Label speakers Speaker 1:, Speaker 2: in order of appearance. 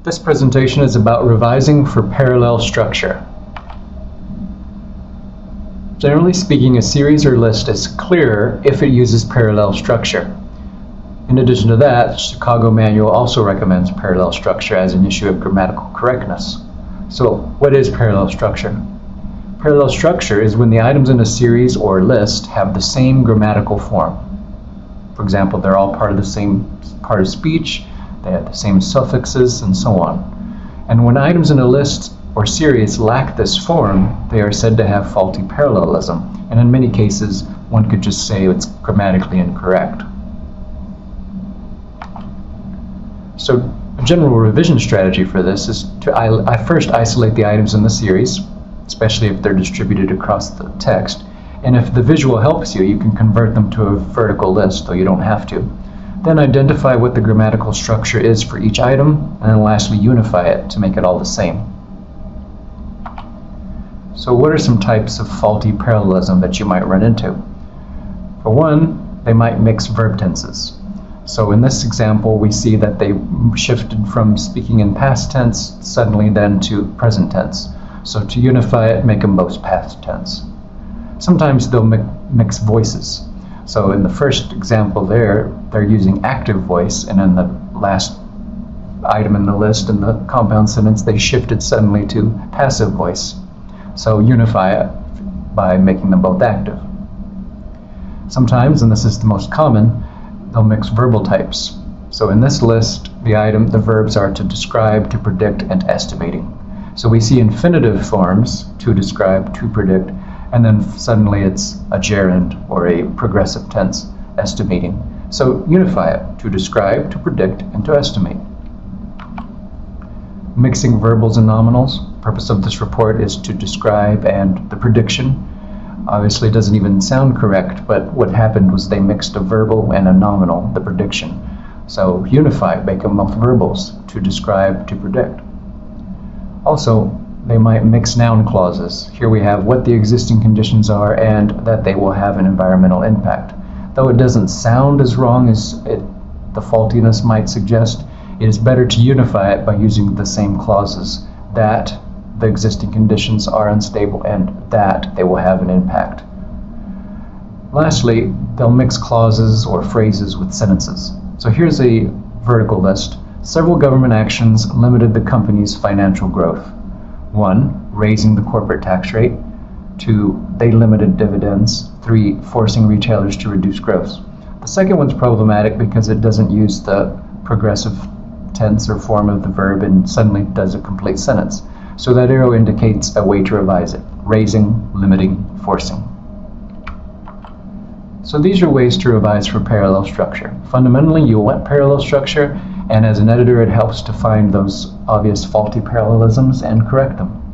Speaker 1: This presentation is about revising for parallel structure. Generally speaking, a series or list is clearer if it uses parallel structure. In addition to that, Chicago Manual also recommends parallel structure as an issue of grammatical correctness. So, what is parallel structure? Parallel structure is when the items in a series or list have the same grammatical form. For example, they're all part of the same part of speech, they have the same suffixes, and so on. And when items in a list or series lack this form, they are said to have faulty parallelism. And in many cases, one could just say it's grammatically incorrect. So a general revision strategy for this is to first isolate the items in the series, especially if they're distributed across the text. And if the visual helps you, you can convert them to a vertical list, though you don't have to. Then identify what the grammatical structure is for each item, and then lastly unify it to make it all the same. So what are some types of faulty parallelism that you might run into? For one, they might mix verb tenses. So in this example, we see that they shifted from speaking in past tense suddenly then to present tense. So to unify it, make them both past tense. Sometimes they'll mix voices. So in the first example there, they're using active voice, and in the last item in the list, in the compound sentence, they shifted suddenly to passive voice. So unify it by making them both active. Sometimes, and this is the most common, they'll mix verbal types. So in this list, the verbs are to describe, to predict, and estimating. So we see infinitive forms, to describe, to predict, and then suddenly it's a gerund or a progressive tense, estimating. So unify it, to describe, to predict, and to estimate. Mixing verbals and nominals. The purpose of this report is to describe and the prediction. Obviously it doesn't even sound correct, but what happened was they mixed a verbal and a nominal, the prediction. So unify, make them both verbals, to describe, to predict. Also, they might mix noun clauses. Here we have what the existing conditions are and that they will have an environmental impact. Though it doesn't sound as wrong as the faultiness might suggest, it is better to unify it by using the same clauses, that the existing conditions are unstable and that they will have an impact. Lastly, they'll mix clauses or phrases with sentences. So here's a vertical list. Several government actions limited the company's financial growth. 1, raising the corporate tax rate. 2, they limited dividends. 3, forcing retailers to reduce growth. The second one's problematic because it doesn't use the progressive tense or form of the verb and suddenly does a complete sentence. So that arrow indicates a way to revise it: raising, limiting, forcing. So these are ways to revise for parallel structure. Fundamentally, you'll want parallel structure, and as an editor, it helps to find those obvious faulty parallelisms and correct them.